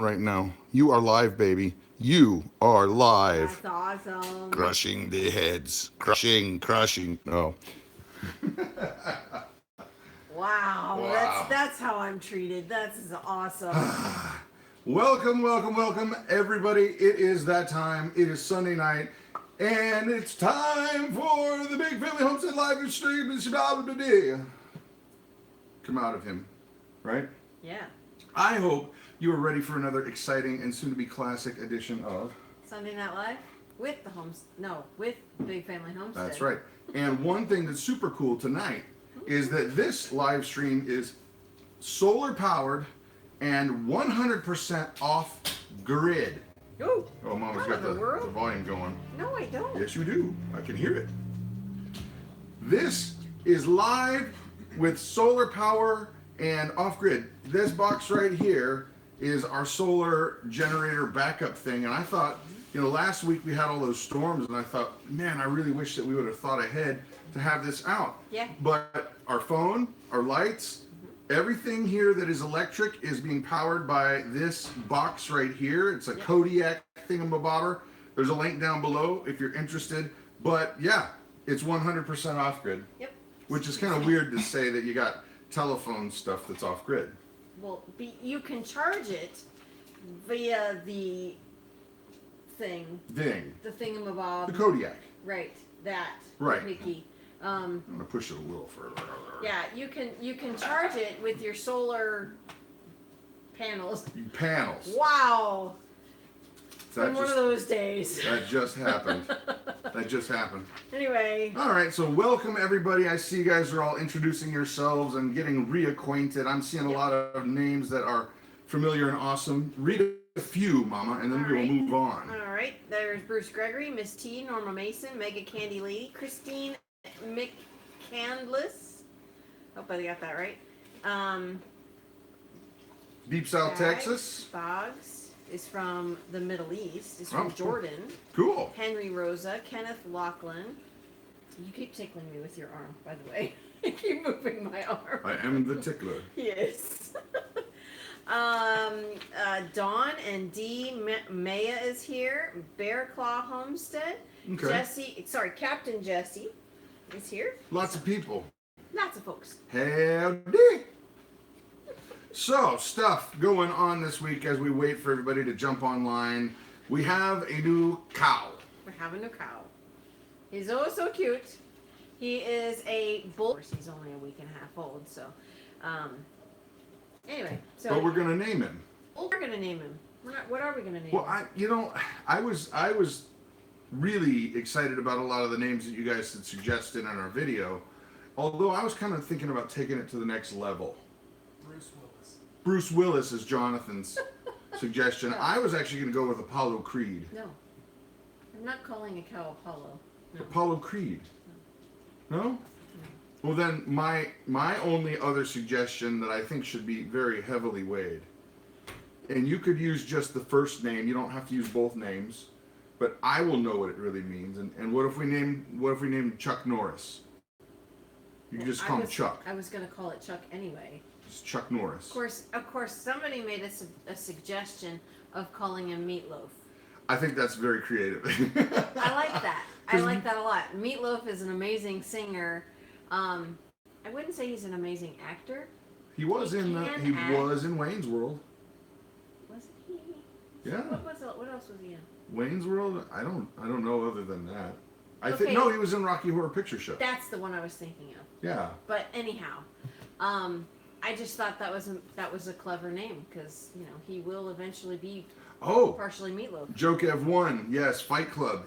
right now. You are live, baby. You are live. That's awesome. Crushing the heads. Crushing. Oh. Wow, Wow. that's how I'm treated. That's awesome. Welcome, everybody. It is that time. It is Sunday night. And it's time for the Big Family Homestead live stream. Come out of him, right? Yeah. I hope you are ready for another exciting and soon-to-be classic edition of Sunday Night Live with with Big Family Homestead. That's right. And one thing that's super cool tonight is that this live stream is solar powered and 100% off grid. Ooh, Oh, Mama's got the volume going. No, I don't. Yes, you do. I can hear it. This is live with solar power and off grid. This box right here is our solar generator backup thing. And I thought, last week we had all those storms, and I thought, man, I really wish that we would have thought ahead to have this out. Yeah. But our phone, our lights, everything here that is electric is being powered by this box right here. It's a Kodiak thingamabobber. There's a link down below if you're interested. But yeah, it's 100% off grid. Yep. Which is kind of weird to say that you got telephone stuff that's off grid. Well, you can charge it via the thing. Ding. The thingamabob. The Kodiak. Right. That. Right. Hickey. I'm gonna push it a little further. Yeah, you can charge it with your solar panels. Panels. Wow. It's been one of those days. That just happened. That just happened. Anyway. All right, so welcome everybody. I see you guys are all introducing yourselves and getting reacquainted. I'm seeing a lot of names that are familiar and awesome. Read a few, Mama, and then we will move on. All right. There's Bruce Gregory, Miss T, Norma Mason, Mega Candy Lady, Christine McCandless. Hope I got that right. Deep South Texas. Boggs is from the Middle East. It's from Jordan. Cool. Henry Rosa, Kenneth Lachlan. You keep tickling me with your arm, by the way. You keep moving my arm. I am the tickler. Yes. Dawn and Dee Maya is here. Bear Claw Homestead. Okay. Captain Jesse is here. Lots of people. Lots of folks. Howdy. So, stuff going on this week as we wait for everybody to jump online. We have a new cow. We have a new cow. He's oh so cute. He is a bull. He's only a week and a half old, so anyway. But we're gonna name him. We're gonna name him. What are we gonna name him? Well, I was really excited about a lot of the names that you guys had suggested in our video. Although I was kind of thinking about taking it to the next level. Bruce Willis is Jonathan's suggestion. No. I was actually going to go with Apollo Creed. No. I'm not calling a cow Apollo. No. Apollo Creed? No? No? Well, then my only other suggestion that I think should be very heavily weighed, and you could use just the first name. You don't have to use both names, but I will know what it really means. And what if we named Chuck Norris? You can just call him Chuck. I was going to call it Chuck anyway. It's Chuck Norris. Of course, somebody made a suggestion of calling him Meatloaf. I think that's very creative. I like that. I like that a lot. Meatloaf is an amazing singer. I wouldn't say he's an amazing actor. He was in Wayne's World. Was he? Yeah. What else was he in? Wayne's World? I don't know other than that. I think no, he was in Rocky Horror Picture Show. That's the one I was thinking of. Yeah. But anyhow, I just thought that was a clever name because he will eventually be partially Meatloaf. Joke F1, yes, Fight Club.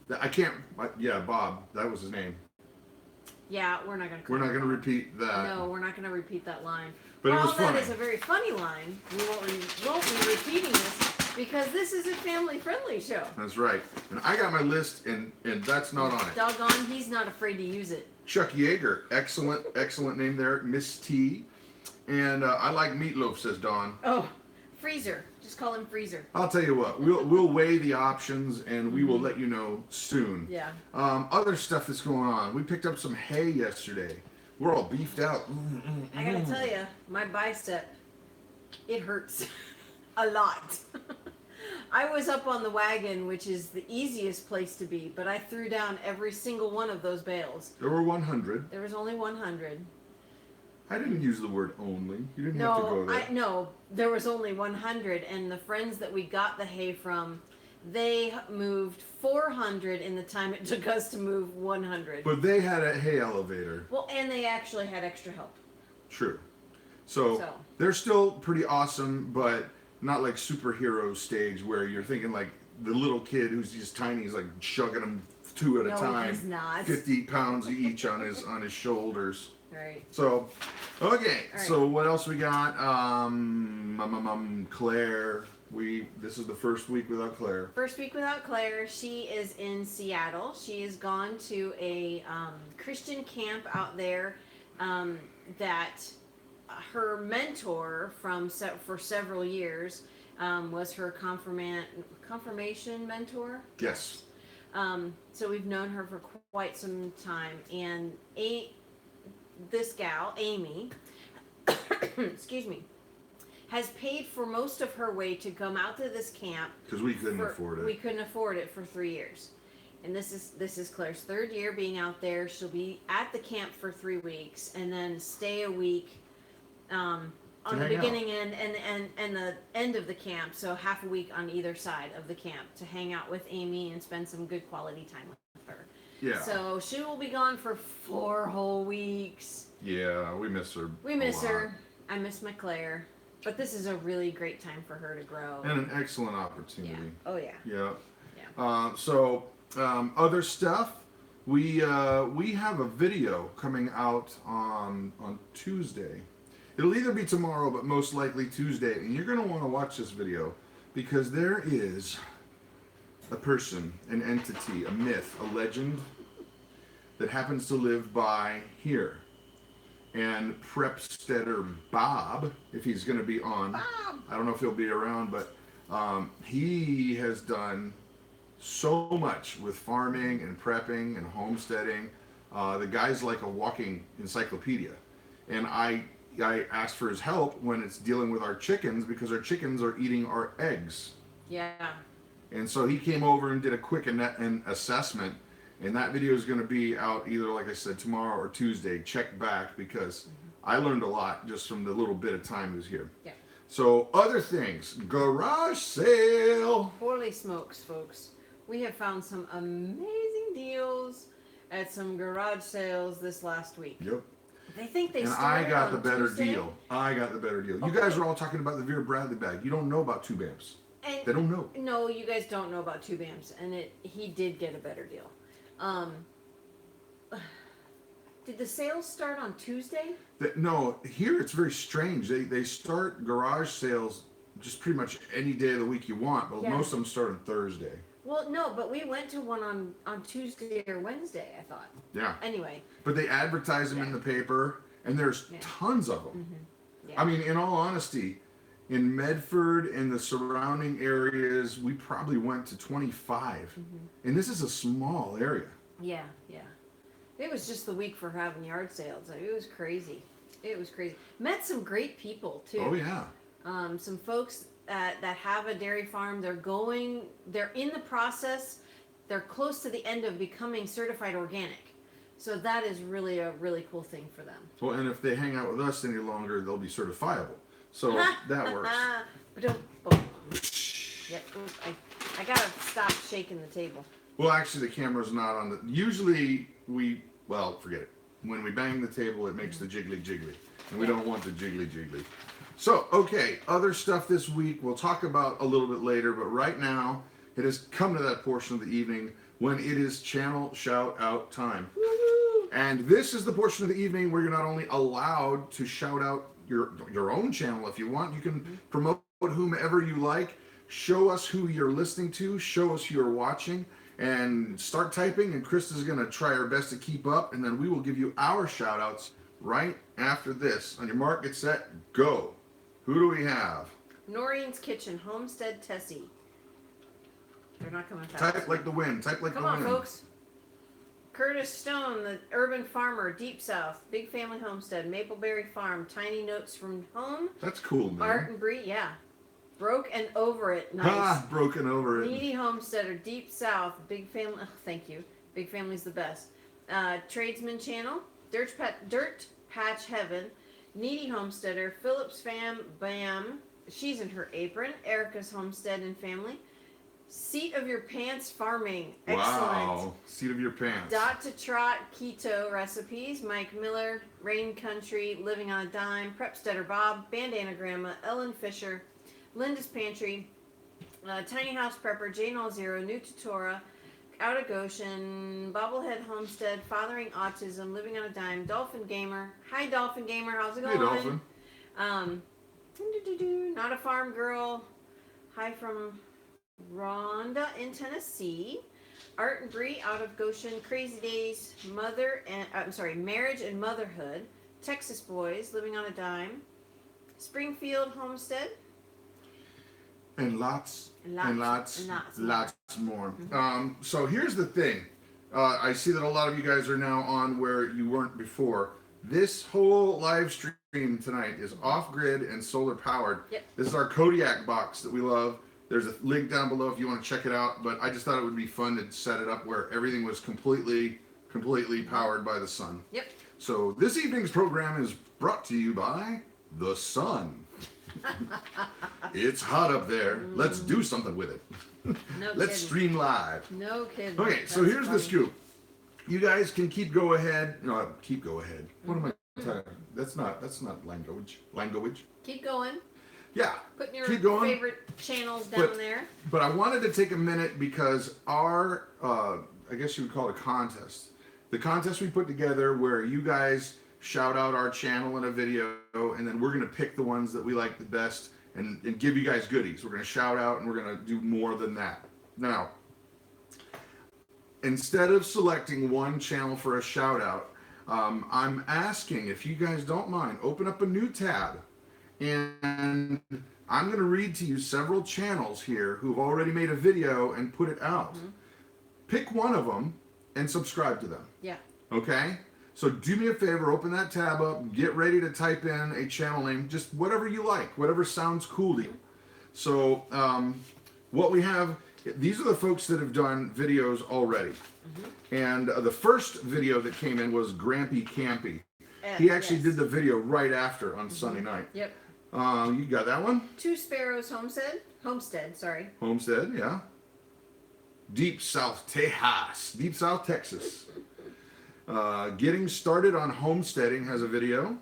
Bob, that was his name. Yeah, we're not gonna repeat that. No, we're not gonna repeat that line. But it was funny. That is a very funny line. We won't be repeating this because this is a family-friendly show. That's right. And I got my list, and that's not on it. Doggone, he's not afraid to use it. Chuck Yeager, excellent name there. Miss T. And I like Meatloaf, says Dawn. Oh, Freezer. Just call him Freezer. I'll tell you what. We'll weigh the options, and we will let you know soon. Yeah. Other stuff that's going on. We picked up some hay yesterday. We're all beefed out. I gotta tell you, my bicep, it hurts. a lot. I was up on the wagon, which is the easiest place to be, but I threw down every single one of those bales. There were 100. There was only 100. I didn't use the word only. You didn't have to go there. No, there was only 100, and the friends that we got the hay from, they moved 400 in the time it took us to move 100. But they had a hay elevator. Well, and they actually had extra help. True. So they're still pretty awesome, but not like superhero stage where you're thinking like the little kid who's just tiny is like chugging them 2 at a time. He's not. 50 pounds each on his shoulders. Right. So, okay. Right. So what else we got? Claire. This is the first week without Claire. First week without Claire. She is in Seattle. She has gone to a Christian camp out there that her mentor for several years was her confirmation mentor. Yes. So we've known her for quite some time, and this gal, Amy, excuse me, has paid for most of her way to come out to this camp because we couldn't afford it. We couldn't afford it for 3 years, and this is Claire's 3rd year being out there. She'll be at the camp for 3 weeks, and then stay a week on the beginning and the end of the camp. So half a week on either side of the camp to hang out with Amy and spend some good quality time with her. Yeah. So she will be gone for 4 whole weeks. Yeah, we miss her. We miss her. I miss my Claire. But this is a really great time for her to grow. And an excellent opportunity. Yeah. Oh, yeah. Yeah. Yeah. Other stuff. We have a video coming out on Tuesday. It'll either be tomorrow, but most likely Tuesday. And you're going to want to watch this video because there is a person, an entity, a myth, a legend that happens to live by here. And Prepsteader Bob, if he's going to be on, Bob. I don't know if he'll be around, but he has done so much with farming and prepping and homesteading. The guy's like a walking encyclopedia. And I asked for his help when it's dealing with our chickens because our chickens are eating our eggs. Yeah. And so he came over and did a quick assessment. And that video is going to be out either, like I said, tomorrow or Tuesday. Check back because I learned a lot just from the little bit of time he was here. Yeah. So other things, garage sale. Holy smokes, folks. We have found some amazing deals at some garage sales this last week. Yep. They think they and started I got on the better Tuesday. deal. I got the better deal. Okay. You guys are all talking about the Vera Bradley bag. You don't know about 2 BAMs. And they don't know. No, you guys don't know about 2 BAMs, and he did get a better deal. Did the sales start on Tuesday? No, here it's very strange. They start garage sales just pretty much any day of the week you want, but most of them start on Thursday. Well, no, but we went to one on Tuesday or Wednesday, I thought. Yeah. Anyway. But they advertise them in the paper, and there's tons of them. Mm-hmm. Yeah. I mean, in all honesty, in Medford and the surrounding areas, we probably went to 25. Mm-hmm. And this is a small area. Yeah, yeah. It was just the week for having yard sales. It was crazy. It was crazy. Met some great people, too. Oh, yeah. Some folks that have a dairy farm. They're in the process. They're close to the end of becoming certified organic. So that is really a really cool thing for them. Well, and if they hang out with us any longer, they'll be certifiable. So that works. Yep. I gotta stop shaking the table. Well, actually, the camera's not on the. Usually, forget it. When we bang the table, it makes the jiggly jiggly, and we don't want the jiggly jiggly. So, okay, other stuff this week we'll talk about a little bit later, but right now it has come to that portion of the evening when it is channel shout out time. Woo-hoo! And this is the portion of the evening where you're not only allowed to shout out your own channel if you want, you can promote whomever you like, show us who you're listening to, show us who you're watching, and start typing, and Christa's going to try her best to keep up, and then we will give you our shout outs right after this. On your mark, get set, go. Who do we have? Noreen's Kitchen, Homestead Tessie. They're not coming fast. Type like the wind. Type like the wind. Come on, folks. Curtis Stone, the Urban Farmer, Deep South, Big Family Homestead, Mapleberry Farm, Tiny Notes from Home. That's cool, man. Art and Bree, yeah. Broke and over it. Nice. Ha! Broken over it. Needy homesteader, deep south, big family. Oh, thank you. Big family's the best. Tradesman channel, dirt patch heaven, needy homesteader, Phillips fam bam. She's in her apron. Erica's homestead and family. Seat of your pants farming. Excellent. Wow. Seat of your pants. Dot to trot keto recipes. Mike Miller, Rain Country, Living on a Dime, Prepsteader Bob, Bandana Grandma, Ellen Fisher, Linda's Pantry, Tiny House Prepper, Jane All Zero, New Tutora, Out of Goshen, Bobblehead Homestead, Fathering Autism, Living on a Dime, Dolphin Gamer. Hi, Dolphin Gamer. How's it going? Hey, Dolphin. Not a Farm Girl. Hi from Rhonda in Tennessee. Art and Bree out of Goshen. Crazy Days. Marriage and Motherhood. Texas Boys, Living on a Dime. Springfield Homestead. And lots more. Mm-hmm. So here's the thing. I see that a lot of you guys are now on where you weren't before. This whole live stream tonight is off-grid and solar powered. Yep. This is our Kodiak box that we love. There's a link down below if you want to check it out. But I just thought it would be fun to set it up where everything was completely powered by the sun. Yep. So this evening's program is brought to you by the sun. It's hot up there. Let's do something with it. No Let's kidding. stream live. No kidding. Okay, so That's here's funny. the scoop. You guys can keep go ahead. No, keep go ahead. What am I talking? That's not language. Language. Keep going. Yeah. Putting your Keep going. favorite channels down there. But I wanted to take a minute because our, I guess you would call it a contest. The contest we put together where you guys shout out our channel in a video, and then we're going to pick the ones that we like the best and give you guys goodies. We're going to shout out, and we're going to do more than that. Now, instead of selecting one channel for a shout out, I'm asking if you guys don't mind, open up a new tab, and I'm going to read to you several channels here who've already made a video and put it out. Mm-hmm. Pick one of them and subscribe to them. Yeah. Okay? So do me a favor, open that tab up, get ready to type in a channel name, just whatever you like, whatever sounds cool to you. So what we have, these are the folks that have done videos already. Mm-hmm. And the first video that came in was Grampy Campy. He actually did the video right after on Sunday night. Yep. You got that one? Two Sparrows Homestead, sorry. Homestead, yeah. Deep South Texas. Getting Started on Homesteading has a video.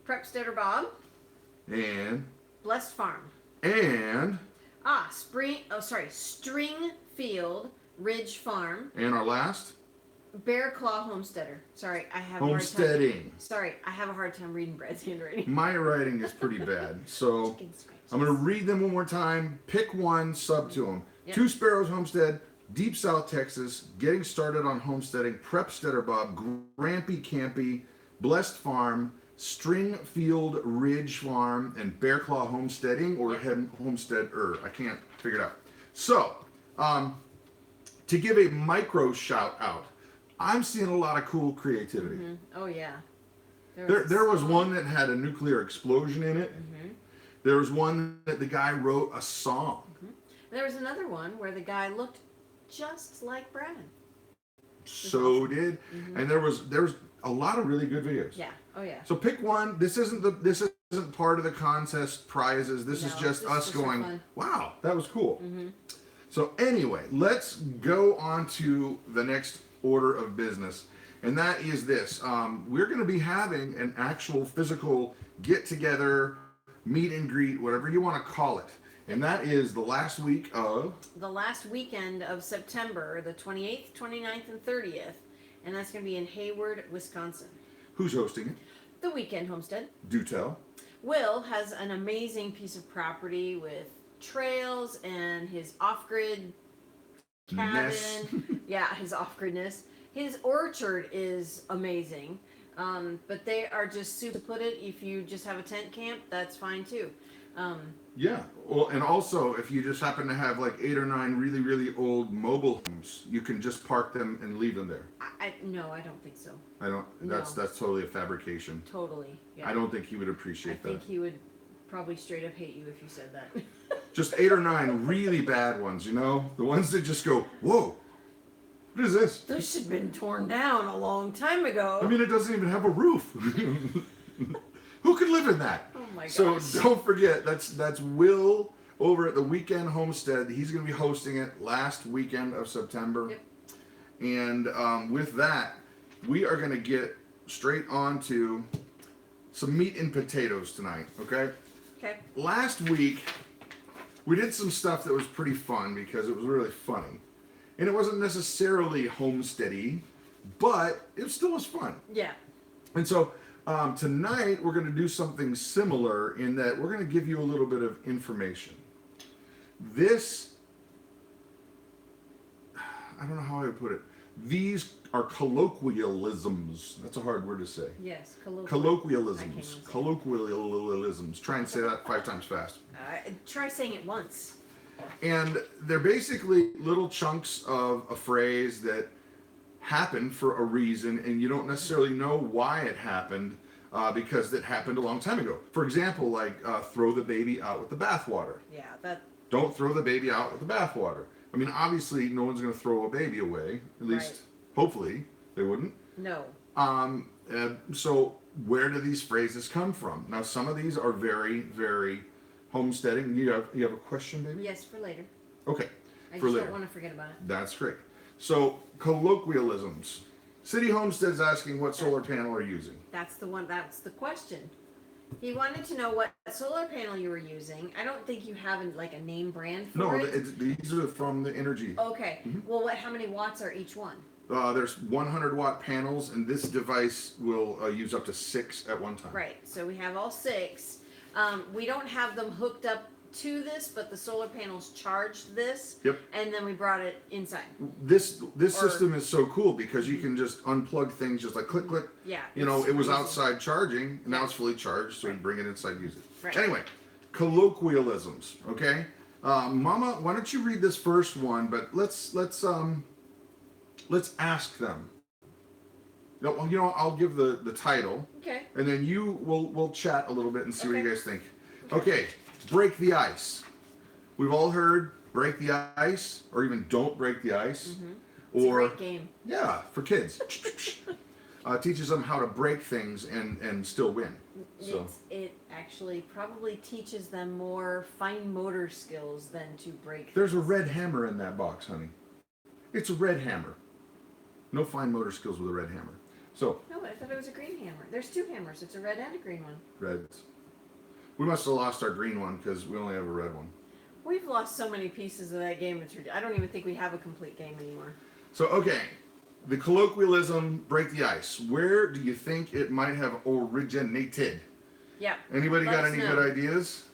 Prepsteader Bob. And Blessed Farm. And Stringfield Ridge Farm. and our last Bear Claw Homesteader. Sorry, I have Homesteading. I have a hard time reading Brad's handwriting. My writing is pretty bad, so I'm going to read them one more time. Pick one, sub to them. Yep. Two Sparrows Homestead, Deep South Texas, Getting Started on Homesteading, Prepsteader Bob, Grampy Campy, Blessed Farm, Stringfield Ridge Farm, and Bear Claw Homesteading, or Homesteader. I can't figure it out. So, to give a micro shout out, I'm seeing a lot of cool creativity. Mm-hmm. Oh yeah. There was one that had a nuclear explosion in it. Mm-hmm. There was one that the guy wrote a song. Mm-hmm. There was another one where the guy looked just like Brad. So did, Mm-hmm. and there was a lot of really good videos. Yeah. Oh yeah. So pick one. This isn't part of the contest prizes. This is just us going, fun. wow, that was cool. Mm-hmm. So anyway, let's go on to the next order of business, and that is this. We're going to be having an actual physical get-together, meet and greet, whatever you want to call it. And that is the last weekend of September, the 28th, 29th, and 30th. And that's going to be in Hayward, Wisconsin. Who's hosting it? The Weekend Homestead. Do tell. Will has an amazing piece of property with trails and his off-grid cabin. Yeah, his off-gridness. His orchard is amazing. But they are just super, to put it, if you just have a tent camp, that's fine too. Yeah. Well, and also if you just happen to have like 8 or 9 really, really old mobile homes, you can just park them and leave them there. No, I don't think so. That's totally a fabrication. Totally. Yeah. I don't think he would appreciate that. I think he would probably straight up hate you if you said that. Just 8 or 9 really bad ones, you know? The ones that just go, whoa, what is this? Those should have been torn down a long time ago. I mean, it doesn't even have a roof. Who could live in that? Oh my gosh. So don't forget, that's Will over at the Weekend Homestead. He's going to be hosting it last weekend of September. Yep. And with that, we are going to get straight on to some meat and potatoes tonight, okay? Okay. Last week, we did some stuff that was pretty fun because it was really funny. And it wasn't necessarily homesteady, but it still was fun. Yeah. And so tonight we're going to do something similar in that we're going to give you a little bit of information. This, I don't know how I would put it. These are colloquialisms. That's a hard word to say. Yes, Colloquialisms. Colloquialisms. Try and say that 5 times fast. Try saying it once. And they're basically little chunks of a phrase that happened for a reason, and you don't necessarily know why it happened because it happened a long time ago. For example, like throw the baby out with the bathwater. Yeah, that. Don't throw the baby out with the bathwater. I mean, obviously, no one's going to throw a baby away. At least, Right. hopefully, they wouldn't. No. So where do these phrases come from? Now, some of these are very, very homesteading. You have a question, baby? Yes, for later. Okay. I for just later. don't want to forget about it. That's great. So colloquialisms. City Homestead's asking what solar panel are you using. That's the one. That's the question. He wanted to know what solar panel you were using. I don't think you have like a name brand for No, it. these are from the Energy. Okay. Well, how many watts are each one? There's 100-watt panels, and this device will use up to 6 at one time. Right. So we have all 6. We don't have them hooked up to this, but the solar panels charged this. Yep. And then we brought it inside. This system is so cool because you can just unplug things just like click, click. Yeah. You know, it's it was amazing. outside charging, and now it's fully charged, so you bring it inside, use it. Right. Anyway, colloquialisms. Okay, Mama, why don't you read this first one? But let's ask them. No, you know, I'll give the title. Okay. And then we'll chat a little bit and see what you Okay. guys think. Okay, break the ice. We've all heard break the ice, or even don't break the ice. It's a Or great game. yeah, for kids. Teaches them how to break things and still win. So It actually probably teaches them more fine motor skills than to break. there's a red hammer in that box, honey. It's a red hammer. No fine motor skills with a red hammer. So No, I thought it was a green hammer. There's 2 hammers. It's a red and a green one. reds. We must have lost our green one because we only have a red one. We've lost so many pieces of that game. I don't even think we have a complete game anymore. So okay, the colloquialism break the ice. Where do you think it might have originated? Yeah. Anybody Let got us any know. good ideas?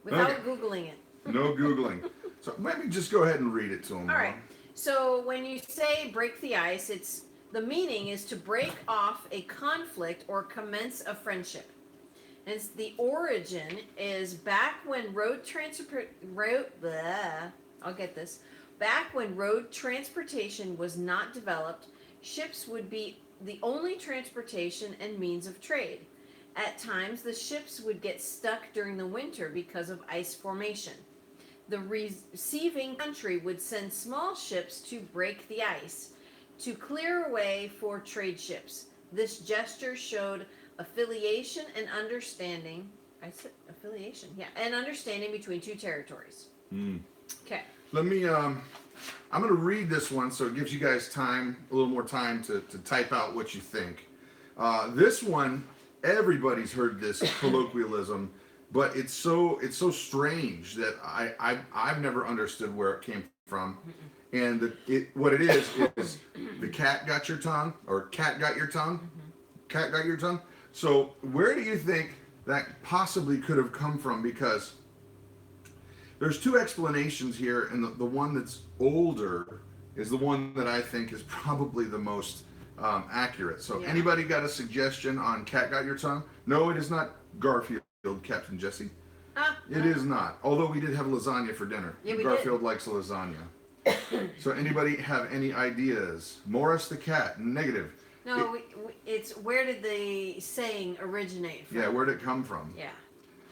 Without Okay. Googling it. No Googling. So maybe just go ahead and read it to them. All right. So when you say break the ice, the meaning is to break off a conflict or commence a friendship. And the origin is back when Back when road transportation was not developed, ships would be the only transportation and means of trade. At times, the ships would get stuck during the winter because of ice formation. The receiving country would send small ships to break the ice, to clear a way for trade ships. This gesture showed affiliation and understanding. I said affiliation, yeah, and understanding between 2 territories. Okay. Let me, I'm going to read this one so it gives you guys time, a little more time to type out what you think. This one, everybody's heard this colloquialism, but it's so strange that I've never understood where it came from. And what it is the cat got your tongue, or cat got your tongue, cat got your tongue. So where do you think that possibly could have come from? Because there's 2 explanations here, and the one that's older is the one that I think is probably the most accurate. So Yeah. Anybody got a suggestion on cat got your tongue? No, it is not Garfield, Captain Jesse. It is not. Although we did have lasagna for dinner. Yeah, we Garfield likes lasagna. So anybody have any ideas? Morris the cat, negative. No, it's where did the saying originate from? Yeah, where'd it come from? Yeah.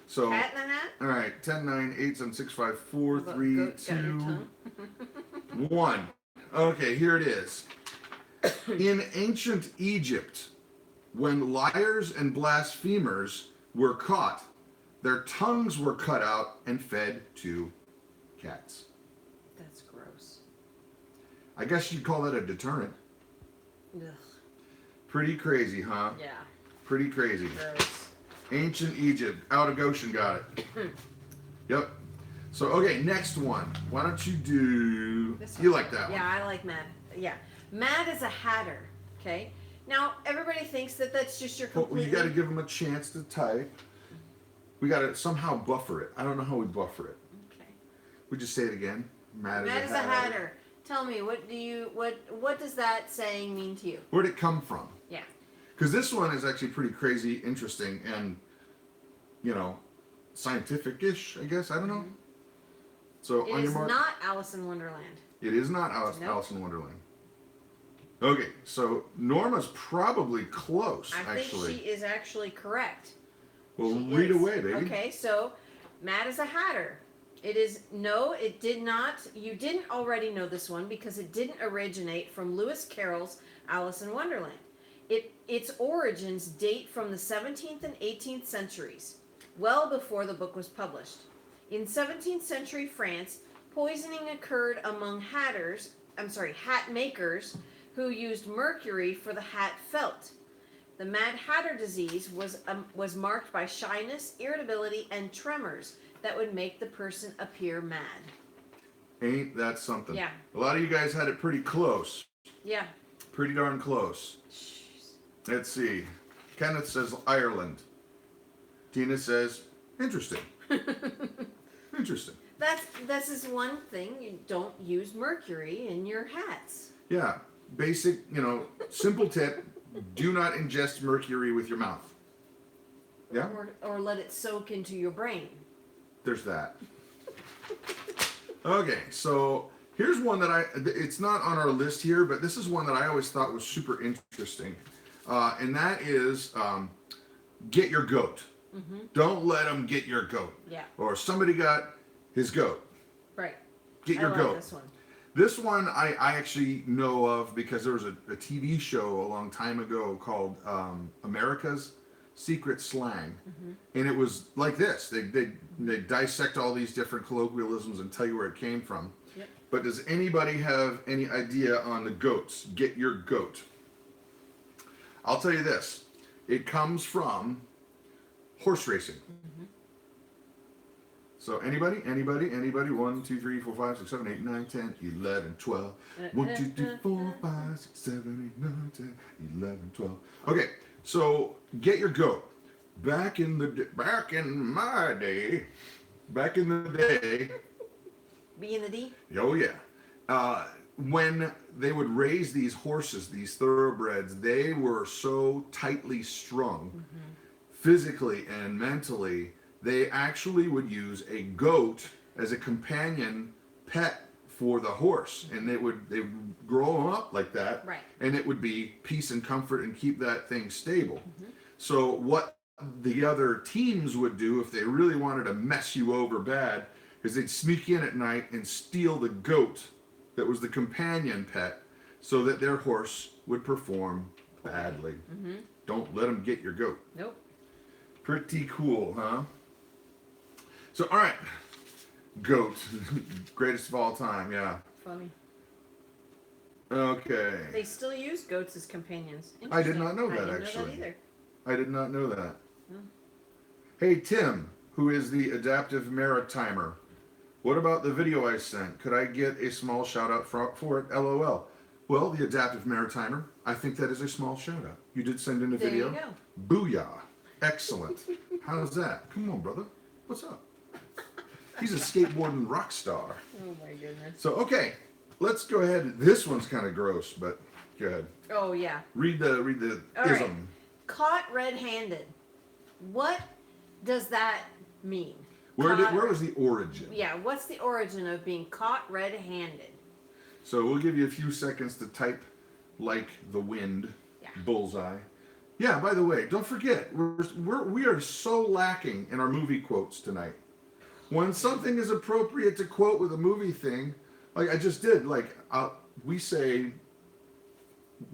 So, Cat in the Hat? all right, 10, 9, 8, 7, 6, 5, 4, 3, Got your 2, tongue. 1. Okay, here it is. In ancient Egypt, when liars and blasphemers were caught, their tongues were cut out and fed to cats. That's gross. I guess you'd call that a deterrent. Ugh. Pretty crazy, huh? Yeah. Pretty crazy. Gross. Ancient Egypt. Out of Goshen got it. Yep. So, okay, next one. Why don't you do... This You one. like that one. Yeah, I like Mad. Yeah. Mad is a hatter. Okay. Now, everybody thinks that that's just your Well, complete... you got to give them a chance to type. We got to somehow buffer it. I don't know how we buffer it. Okay. We just say it again. Mad Is a hatter. Tell me, what does that saying mean to you? Where'd it come from? Yeah. Because this one is actually pretty crazy, interesting, and, scientific-ish, I guess. I don't know. Mm-hmm. So, It on your is mark. not Alice in Wonderland. It is not Alice, Nope. Alice in Wonderland. Okay, so Norma's probably close, I actually. think she is actually correct. Well, She read is. away, baby. Okay, so Mad is a hatter. It did not, you didn't already know this one because it didn't originate from Lewis Carroll's Alice in Wonderland. Its origins date from the 17th and 18th centuries, well before the book was published. In 17th century France, poisoning occurred among hat makers who used mercury for the hat felt. The Mad Hatter disease was marked by shyness, irritability, and tremors that would make the person appear mad. Ain't that something? Yeah. A lot of you guys had it pretty close. Yeah. Pretty darn close. Let's see. Kenneth says Ireland. Tina says, interesting. Interesting. This is one thing. You don't use mercury in your hats. Yeah. Basic, simple tip. Do not ingest mercury with your mouth. Yeah? Or let it soak into your brain. There's that. Okay, so here's one that it's not on our list here, but this is one that I always thought was super interesting. And that is get your goat. Mm-hmm. Don't let them get your goat. Yeah. Or somebody got his goat. Right. Get your I like goat. This one. This one I actually know of because there was a TV show a long time ago called America's Secret Slang, and it was like this. They dissect all these different colloquialisms and tell you where it came from. Yep. But does anybody have any idea on the goats? Get your goat. I'll tell you this. It comes from horse racing. So anybody? 1, 2, 3, 4, 5, 6, 7, 8, 9, 10, 11, 12. 1, 2, 3, 4, 5, 6, 7, 8, 9, 10, 11, 12. Okay, so get your goat. Back in the day. B in the D? Oh yeah. When they would raise these horses, these thoroughbreds, they were so tightly strung, physically and mentally. They actually would use a goat as a companion pet for the horse, and they would grow them up like that, Right. and it would be peace and comfort and keep that thing stable. So what the other teams would do if they really wanted to mess you over bad is they'd sneak in at night and steal the goat that was the companion pet so that their horse would perform badly. Don't let them get your goat. Nope. Pretty cool, huh? So, all right. Goat. Greatest of all time, yeah. Funny. Okay. They still use goats as companions. I did not know I that, didn't know actually. that either. I did not know that. No. Hey, Tim, who is the adaptive maritimer. What about the video I sent? Could I get a small shout out for it? LOL. Well, the adaptive maritimer, I think that is a small shout out. You did send in a video. There you go. Booyah. Excellent. How's that? Come on, brother. What's up? He's a skateboarding rock star. Oh my goodness. So, okay, let's go ahead. This one's kind of gross, but go ahead. Oh yeah. Read the All right. ism. Caught red-handed. What does that mean? Where Caught- was the origin? Yeah, what's the origin of being caught red-handed? So we'll give you a few seconds to type like the wind, Yeah. bullseye. Yeah, by the way, don't forget, we are so lacking in our movie quotes tonight. When something is appropriate to quote with a movie thing, like I just did, like we say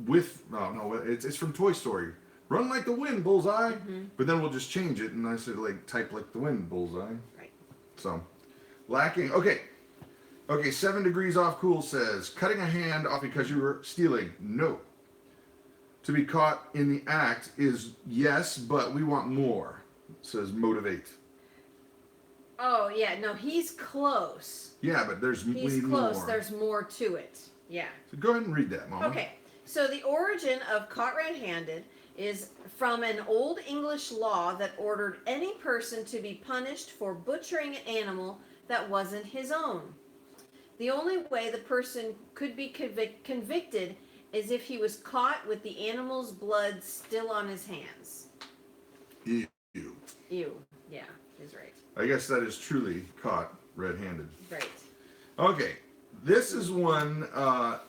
it's from Toy Story. Run like the wind, bullseye. Mm-hmm. But then we'll just change it, and I said like type like the wind, bullseye. Right. So lacking. Okay. 7 degrees off cool says cutting a hand off because you were stealing. No. To be caught in the act is yes, but we want more. Says motivate. Oh yeah, no, he's close. Yeah, but we need close. more. There's more to it. Yeah. So go ahead and read that, Mama. Okay. So the origin of caught red-handed is from an old English law that ordered any person to be punished for butchering an animal that wasn't his own. The only way the person could be convicted is if he was caught with the animal's blood still on his hands. Ew. Ew. Yeah, he's right. I guess that is truly caught red-handed. Right. Okay, this is one. Not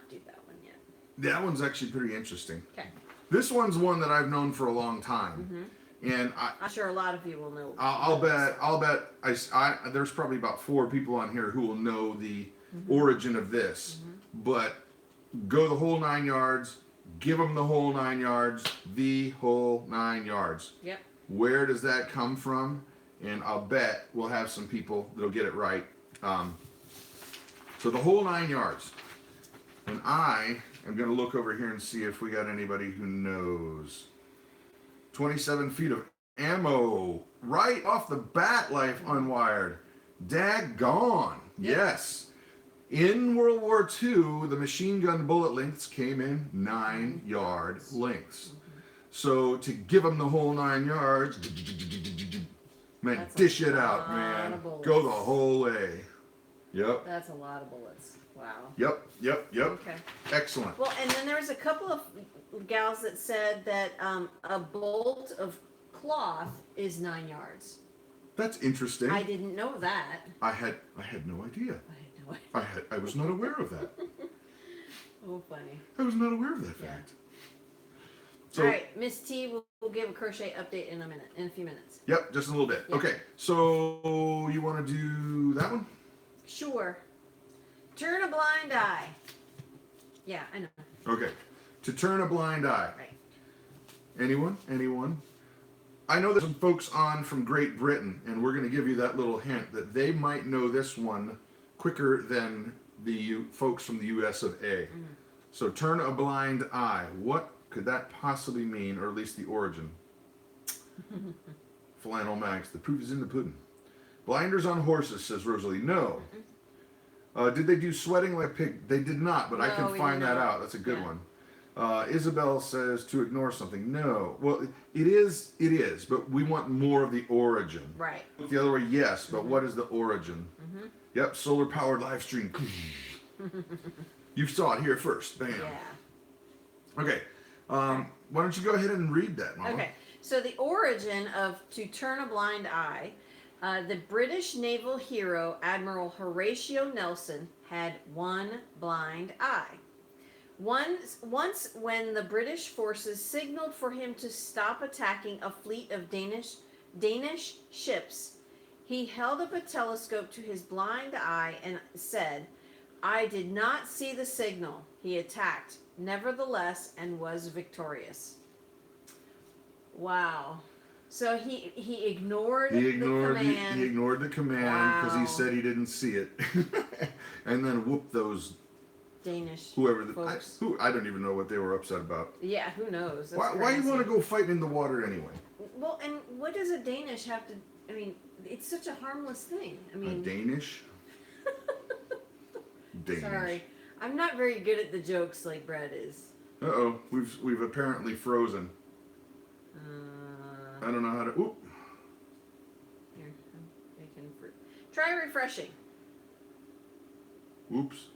do that one yet. That one's actually pretty interesting. Okay. This one's one that I've known for a long time, and I'm sure a lot of you will know. I'll bet. There's probably about 4 people on here who will know the origin of this, but go the whole 9 yards. Give them the whole 9 yards. The whole 9 yards. Yep. Where does that come from? And I'll bet we'll have some people that'll get it right. So the whole 9 yards. And I am going to look over here and see if we got anybody who knows. 27 feet of ammo. Right off the bat, Life Unwired. Daggone. Yep. Yes. In World War II, the machine gun bullet lengths came in 9-yard lengths. So to give them the whole 9 yards, man, That's dish a it out, lot man. of bullets. Go the whole way. Yep. That's a lot of bullets. Wow. Yep. Okay. Excellent. Well, and then there was a couple of gals that said that a bolt of cloth is 9 yards. That's interesting. I didn't know that. I had no idea. I was not aware of that. Oh, funny. I was not aware of that Yeah. fact. So, all right, Miss T will give a crochet update in a few minutes. Yep, just a little bit. Yeah. Okay, so you want to do that one? Sure. Turn a blind eye. Yeah, I know. Okay. To turn a blind eye. Right. Anyone? I know there's some folks on from Great Britain, and we're going to give you that little hint that they might know this one quicker than the folks from the US of A. So turn a blind eye. What could that possibly mean, or at least the origin? Flannel Max, the proof is in the pudding. Blinders on horses, says Rosalie. No. Did they do sweating like a pig? They did not, but I No, can we find did that not. out. That's a good Yeah. one. Isabel says to ignore something. No. Well, it is, but we want more of the origin. Right. The other way, yes, but what is the origin? Yep, solar powered live stream. You saw it here first. Bam. Yeah. Okay. Why don't you go ahead and read that, Mama? Okay. So the origin of to turn a blind eye, the British naval hero Admiral Horatio Nelson had one blind eye. Once when the British forces signaled for him to stop attacking a fleet of Danish ships, he held up a telescope to his blind eye and said, "I did not see the signal." He attacked, nevertheless, and was victorious. Wow. So he ignored the command. He ignored the command because he Wow. said he didn't see it, and then whooped those Danish folks. I don't even know what they were upset about. Yeah, who knows? That's Why you crazy. want to go fighting in the water anyway? Well, and what does a Danish have to? I mean, it's such a harmless thing. I A mean, Danish? Danish. sorry, I'm not very good at the jokes like Brad is. Uh-oh, we've apparently frozen. I don't know how to. Oop. Here, I'm making fruit. Try refreshing. Oops.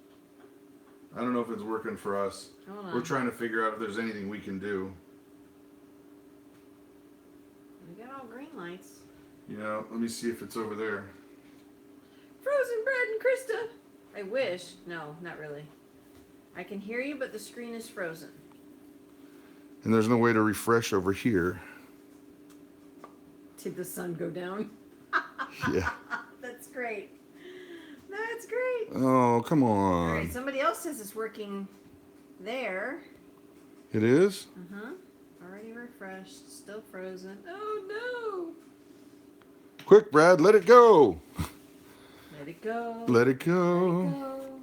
I don't know if it's working for us. Hold on. We're trying to figure out if there's anything we can do. We got all green lights. Yeah, let me see if it's over there. Frozen Brad and Krista. I wish. No, not really. I can hear you, but the screen is frozen. And there's no way to refresh over here. Did the sun go down? Yeah. That's great. That's great. Oh, come All on. right, somebody else says it's working there. It is? Uh-huh. Already refreshed. Still frozen. Oh, no. Quick, Brad, let it go. Let it go. Let it go. Let it go.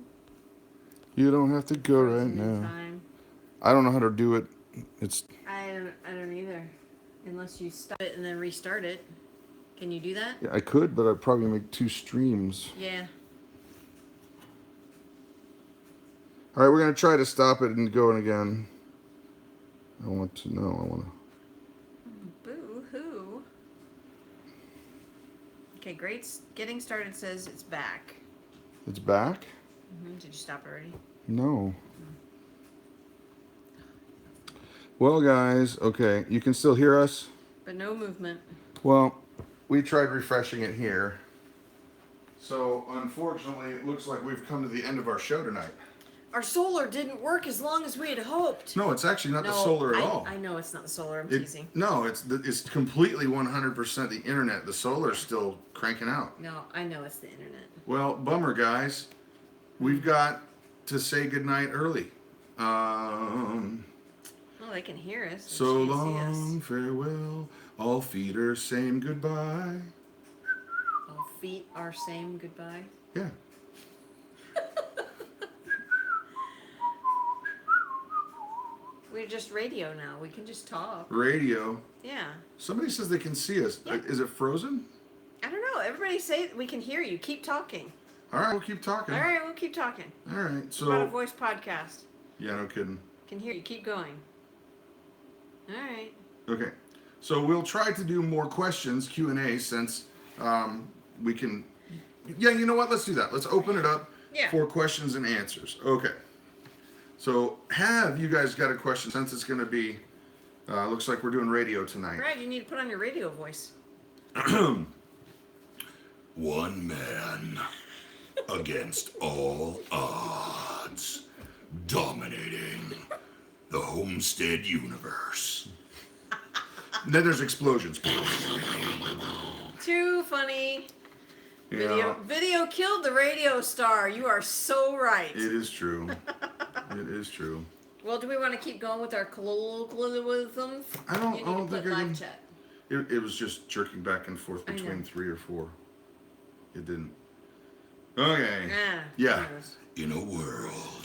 You don't have to go right Frozen in now. time. I don't know how to do it. It's I don't either. Unless you stop it and then restart it. Can you do that? yeah, I could, but I'd probably make 2 streams. Yeah. All right, we're gonna try to stop it and go again. I want to know. I want to. Boo-hoo. Okay, great. Getting started says it's back. It's back? Did you stop already? No. Well, guys, okay, you can still hear us? But no movement. Well, we tried refreshing it here. So, unfortunately, it looks like we've come to the end of our show tonight. Our solar didn't work as long as we had hoped. No, it's actually not the solar at all. I know it's not the solar. I'm teasing. No, it's completely 100% the internet. The solar's still cranking out. No, I know it's the internet. Well, bummer, guys. We've got to say goodnight early. Well, they can hear us. So They can't see long, us. farewell. All feet are saying goodbye. All feet are saying goodbye. Yeah. We're just radio now. We can just talk. Radio. Yeah. Somebody says they can see us. Yeah. Is it frozen? I don't know. Everybody say we can hear you. Keep talking. All right, we'll keep talking. All right, we'll keep talking. All right. It's about a So. voice podcast. Yeah, no kidding. Can hear you. Keep going. All right. Okay. So we'll try to do more questions, Q&A, since we can. Yeah, you know what? Let's do that. Let's open it up for questions and answers. Okay. So have you guys got a question, since it's going to be, looks like we're doing radio tonight. Brad, you need to put on your radio voice. One man against all odds, dominating the homestead universe. Then there's explosions. Too funny. Yeah, Video killed the radio star. You are so right. it is true. It is true. Well, do we want to keep going with our colloquialisms? I don't You need to think put I live can. chat. It was just jerking back and forth I know. between 3 or 4. It didn't. Okay. Yeah. Yeah. who knows? In a world